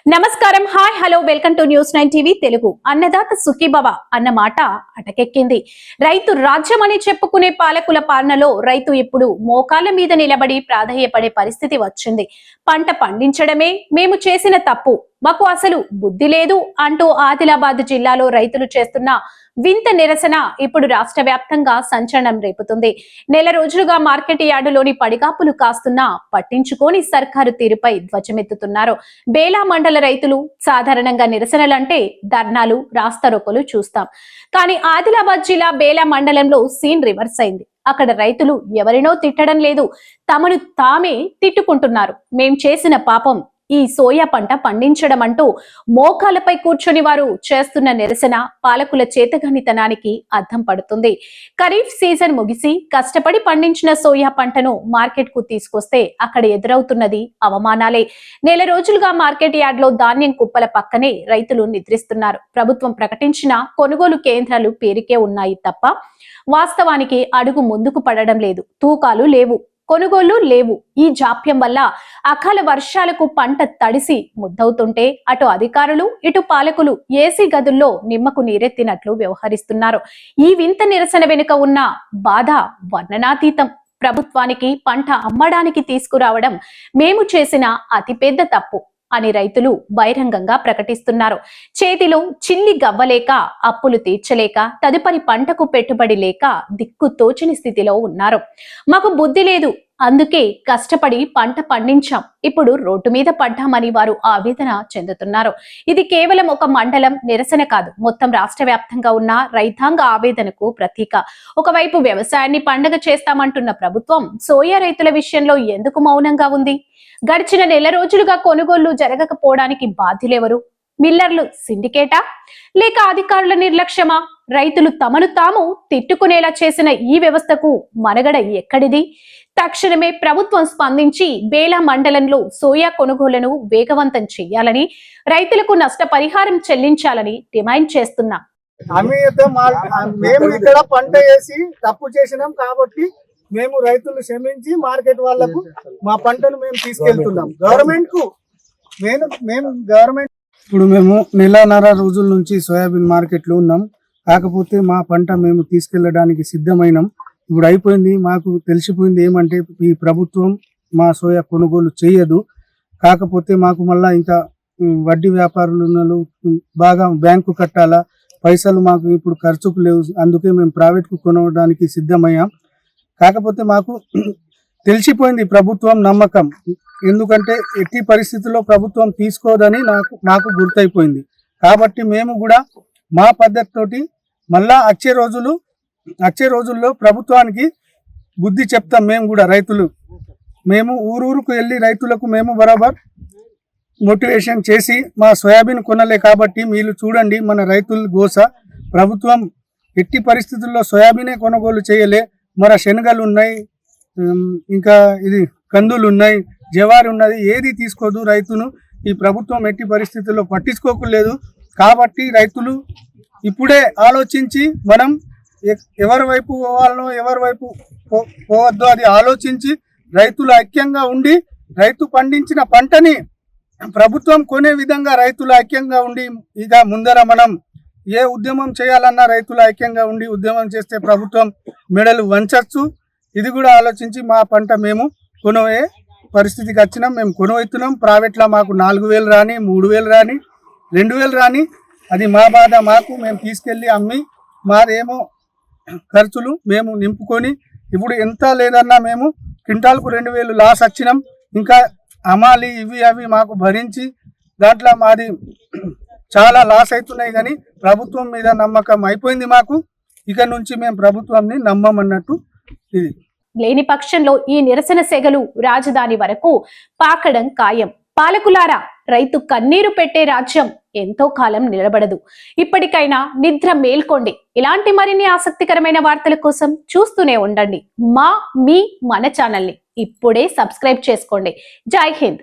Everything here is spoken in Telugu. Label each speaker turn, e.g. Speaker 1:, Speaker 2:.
Speaker 1: నమస్కారం, hi, hello, welcome to news 9 TV Telugu. అన్నదాత సుఖీభవ అన్న మాట అటకెక్కింది. రైతు రాజ్యం అని చెప్పుకునే పాలకుల పాలనలో రైతు ఇప్పుడు మోకాళ్ళ మీద నిలబడి ప్రాధేయపడే పరిస్థితి వచ్చింది. పంట పండించడమే మేము చేసిన తప్పు, మాకు అసలు బుద్ధి లేదు అంటూ ఆదిలాబాద్ జిల్లాలో రైతులు చేస్తున్న వింత నిరసన ఇప్పుడు రాష్ట్ర వ్యాప్తంగా సంచలనం రేపుతుంది. నెల రోజులుగా మార్కెట్ యార్డులోని పడిగాపులు కాస్తున్నా పట్టించుకోని సర్కారు తీరుపై ధ్వజమెత్తుతున్నారు. బేలా మండల రైతులు సాధారణంగా నిరసనలంటే ధర్నాలు, రాస్తారోకోలు చూస్తాం. కానీ ఆదిలాబాద్ జిల్లా బేలా మండలంలో సీన్ రివర్స్ అయింది. అక్కడ రైతులు ఎవరినో తిట్టడం లేదు, తమను తామే తిట్టుకుంటున్నారు. మేం చేసిన పాపం ఈ సోయా పంట పండించడం అంటూ మోకాలపై కూర్చొని వారు చేస్తున్న నిరసన పాలకుల చేతగానితనానికి అద్దం పడుతుంది. ఖరీఫ్ సీజన్ ముగిసి కష్టపడి పండించిన సోయా పంటను మార్కెట్ కు తీసుకొస్తే అక్కడ ఎదురవుతున్నది అవమానాలే. నెల రోజులుగా మార్కెట్ యార్డ్ లో ధాన్యం కుప్పల పక్కనే రైతులు నిద్రిస్తున్నారు. ప్రభుత్వం ప్రకటించిన కొనుగోలు కేంద్రాలు పేరుకే ఉన్నాయి తప్ప వాస్తవానికి అడుగు ముందుకు పడడం లేదు. తూకాలు లేవు, కొనుగోళ్లు లేవు. ఈ జాప్యం వల్ల అకాల వర్షాలకు పంట తడిసి ముద్దవుతుంటే అటు అధికారులు ఇటు పాలకులు ఏసీ గదుల్లో నిమ్మకు నీరెత్తినట్లు వ్యవహరిస్తున్నారు. ఈ వింత నిరసన వెనుక ఉన్న బాధ వర్ణనాతీతం. ప్రభుత్వానికి పంట అమ్మడానికి తీసుకురావడం మేము చేసిన అతిపెద్ద తప్పు అని రైతులు బహిరంగంగా ప్రకటిస్తున్నారు. చేతిలో చిల్లి గవ్వలేక, అప్పులు తీర్చలేక, తదుపరి పంటకు పెట్టుబడి లేక దిక్కు తోచని స్థితిలో ఉన్నారు. మాకు బుద్ధి లేదు, అందుకే కష్టపడి పంట పండించాం, ఇప్పుడు రోడ్డు మీద పడ్డామని వారు ఆవేదన చెందుతున్నారు. ఇది కేవలం ఒక మండలం నిరసన కాదు, మొత్తం రాష్ట్ర వ్యాప్తంగా ఉన్న రైతాంగ ఆవేదనకు ప్రతీక. ఒకవైపు వ్యవసాయాన్ని పండగ చేస్తామంటున్న ప్రభుత్వం సోయా రైతుల విషయంలో ఎందుకు మౌనంగా ఉంది? గడిచిన నెల రోజులుగా కొనుగోళ్లు జరగకపోవడానికి బాధ్యులెవరు? మిల్లర్లు సిండికేటా, లేక అధికారుల నిర్లక్ష్యమా? రైతులు తమను తాము తిట్టుకునేలా చేసిన ఈ వ్యవస్థకు మనగడ ఎక్కడిది? తక్షణమే ప్రభుత్వం స్పందించి బేలా మండలంలో సోయా కొనుగోలును వేగవంతం చేయాలని, రైతులకు నష్టపరిహారం చెల్లించాలని డిమాండ్ చేస్తున్నాం.
Speaker 2: మేము ఇక్కడ పంట వేసి తప్పు చేసినాం కాబట్టి మేము రైతులు క్షమించి మార్కెట్ వాళ్లకు మా పంటను మేము తీసుకెళ్తున్నాం. గవర్నమెంట్ కు మేము గవర్నమెంట్ ఇప్పుడు మేము నెలన్నర రోజుల నుంచి సోయాబీన్ మార్కెట్ లో ఉన్నాం. కాకపోతే మా పంట మేము తీసుకెళ్లడానికి సిద్ధమైనాం. ఇప్పుడు అయిపోయింది, మాకు తెలిసిపోయింది ఏమంటే ఈ ప్రభుత్వం మా సోయా కొనుగోలు చేయదు. కాకపోతే మాకు మళ్ళా ఇంకా వడ్డీ వ్యాపారులు బాగా బ్యాంకు కట్టాలా, పైసలు మాకు ఇప్పుడు ఖర్చుకు లేవు, అందుకే మేము ప్రైవేట్ కు కొనడానికి సిద్ధమయ్యాం. కాకపోతే మాకు తెలిసిపోయింది ప్రభుత్వం నమ్మకం, ఎందుకంటే ఎట్టి పరిస్థితుల్లో ప్రభుత్వం తీసుకోదని మాకు గుర్తయిపోయింది. కాబట్టి మేము కూడా మా పద్ధతితోటి మళ్ళా వచ్చే రోజుల్లో ప్రభుత్వానికి బుద్ధి చెప్తాం. మేము కూడా రైతులు మేము ఊరూరుకు వెళ్ళి రైతులకు మేము బరాబర్ మోటివేషన్ చేసి మా సోయాబీన్ కొనలే కాబట్టి మీరు చూడండి మన రైతుల గోస. ప్రభుత్వం ఎట్టి పరిస్థితుల్లో సోయాబీనే కొనుగోలు చేయలే, మన శనగలు ఉన్నాయి, ఇంకా ఇది కందులు ఉన్నాయి, జవారి ఉన్నది, ఏది తీసుకోదు. రైతును ఈ ప్రభుత్వం ఎట్టి పరిస్థితుల్లో పట్టించుకోకలేదు. కాబట్టి రైతులు ఇప్పుడే ఆలోచించి మనం ఎవరి వైపు పోవాలనో ఎవరి వైపు పోవద్దో అది ఆలోచించి రైతులు ఐక్యంగా ఉండి రైతు పండించిన పంటని ప్రభుత్వం కొనే విధంగా రైతులు ఐక్యంగా ఉండి ఇక ముందర మనం ఏ ఉద్యమం చేయాలన్నా రైతులు ఐక్యంగా ఉండి ఉద్యమం చేస్తే ప్రభుత్వం మెడలు వంచచ్చు. ఇది కూడా ఆలోచించి మా పంట మేము కొనవే పరిస్థితికి వచ్చినాం. మేము కొనువైతున్నాం. ప్రైవేట్లో మాకు 4,000 రాని, 3,000 రాని, 2,000 రాని, అది మా బాధ. మేము తీసుకెళ్ళి అమ్మి మాదేమో ఖర్చులు మేము నింపుకొని ఇప్పుడు ఎంత లేదన్నా మేము క్వింటాల్కు 2,000 లాస్ వచ్చినాం. ఇంకా అమాలి ఇవి అవి మాకు భరించి దాంట్లో మాది చాలా లాస్ అవుతున్నాయి. కానీ ప్రభుత్వం మీద నమ్మకం అయిపోయింది మాకు. ఇక నుంచి మేము ప్రభుత్వాన్ని నమ్మమన్నట్టు. ఇది
Speaker 1: లేని పక్షంలో ఈ నిరసన సెగలు రాజధాని వరకు పాకడం ఖాయం. పాలకులారా, రైతు కన్నీరు పెట్టే రాజ్యం ఎంతో కాలం నిలబడదు. ఇప్పటికైనా నిద్ర మేల్కోండి. ఇలాంటి మరిన్ని ఆసక్తికరమైన వార్తల కోసం చూస్తూనే ఉండండి మన ఛానల్ని. ఇప్పుడే సబ్స్క్రైబ్ చేసుకోండి. జై హింద్.